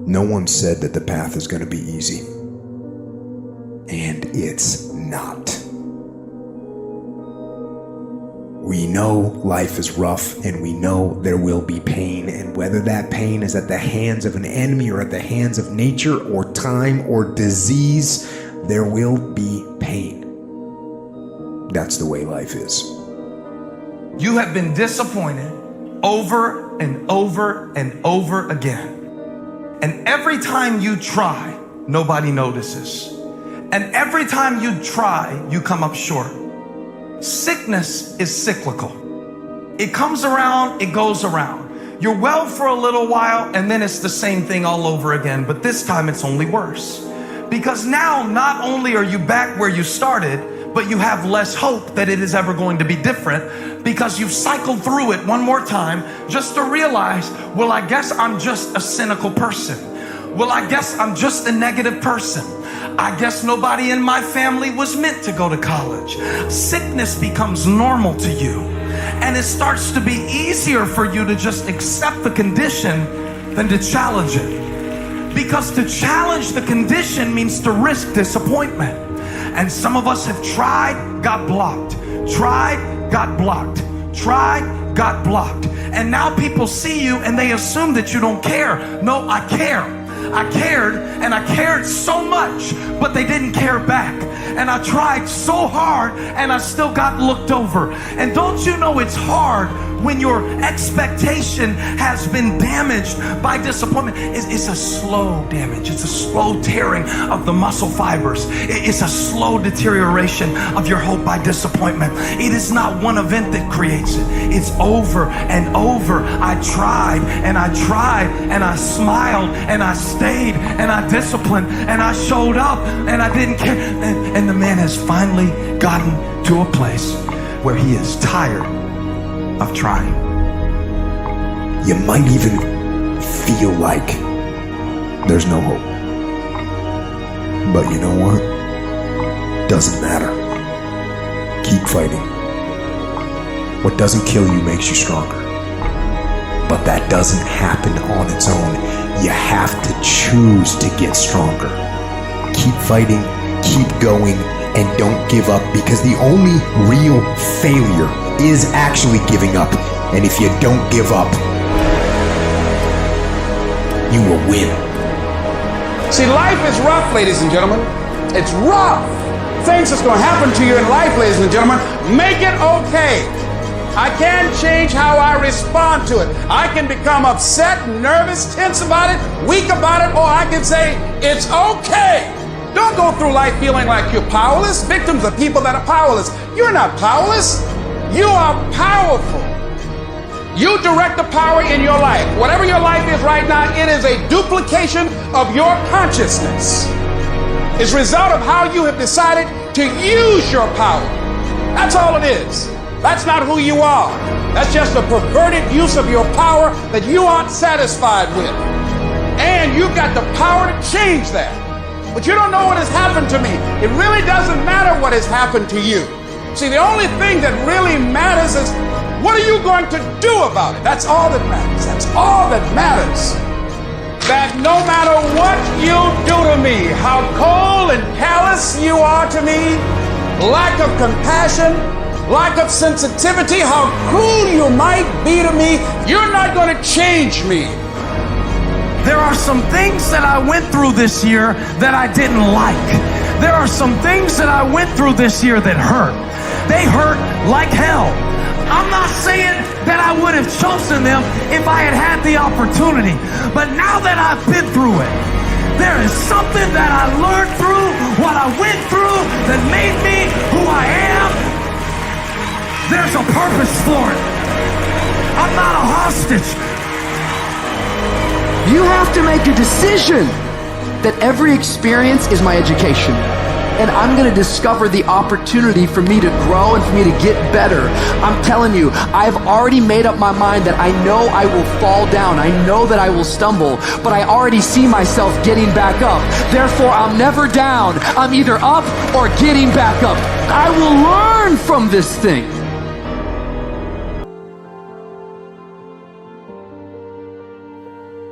No one said that the path is going to be easy. And it's not. We know life is rough, and we know there will be pain, and whether that pain is at the hands of an enemy or at the hands of nature or time or disease, there will be pain. That's the way life is. You have been disappointed over and over and over again. And every time you try, nobody notices. And every time you try, you come up short. Sickness is cyclical. It comes around, it goes around. You're well for a little while, and then it's the same thing all over again, but this time it's only worse. Because now, not only are you back where you started, but you have less hope that it is ever going to be different, because you've cycled through it one more time just to realize, well, I guess I'm just a cynical person. Well, I guess I'm just a negative person. I guess nobody in my family was meant to go to college. Sickness becomes normal to you, and it starts to be easier for you to just accept the condition than to challenge it. Because to challenge the condition means to risk disappointment. And some of us have tried, got blocked, tried, got blocked, tried, got blocked. And now people see you and they assume that you don't care. No, I care. I cared, and I cared so much, but they didn't care back. And I tried so hard, and I still got looked over. And don't you know it's hard when your expectation has been damaged by disappointment? It's a slow damage. It's a slow tearing of the muscle fibers. It's a slow deterioration of your hope by disappointment. It is not one event that creates it. It's over and over. I tried, and I tried, and I smiled, and I stayed, and I disciplined, and I showed up, and I didn't care. And the man has finally gotten to a place where he is tired of trying. You might even feel like there's no hope. But you know what? Doesn't matter. Keep fighting. What doesn't kill you makes you stronger. But that doesn't happen on its own. You have to choose to get stronger. Keep fighting, keep going, and don't give up, because the only real failure is actually giving up. And if you don't give up, you will win. See, life is rough, ladies and gentlemen. It's rough. Things that's going to happen to you in life, ladies and gentlemen, make it okay. I can't change how I respond to it. I can become upset, nervous, tense about it, weak about it, or I can say, it's okay. Don't go through life feeling like you're powerless. Victims are people that are powerless. You're not powerless. You are powerful. You direct the power in your life. Whatever your life is right now, it is a duplication of your consciousness. It's a result of how you have decided to use your power. That's all it is. That's not who you are. That's just a perverted use of your power that you aren't satisfied with. And you've got the power to change that. But you don't know what has happened to me. It really doesn't matter what has happened to you. See, the only thing that really matters is, what are you going to do about it? That's all that matters. That's all that matters. That no matter what you do to me, how cold and callous you are to me, lack of compassion, lack of sensitivity, how cruel you might be to me, you're not going to change me. There are some things that I went through this year that I didn't like. There are some things that I went through this year that hurt. They hurt like hell. I'm not saying that I would have chosen them if I had had the opportunity. But now that I've been through it, there is something that I learned through what I went through that made me who I am. There's a purpose for it. I'm not a hostage. You have to make a decision that every experience is my education. And I'm going to discover the opportunity for me to grow and for me to get better. I'm telling you, I've already made up my mind that I know I will fall down. I know that I will stumble, but I already see myself getting back up. Therefore, I'm never down. I'm either up or getting back up. I will learn from this thing.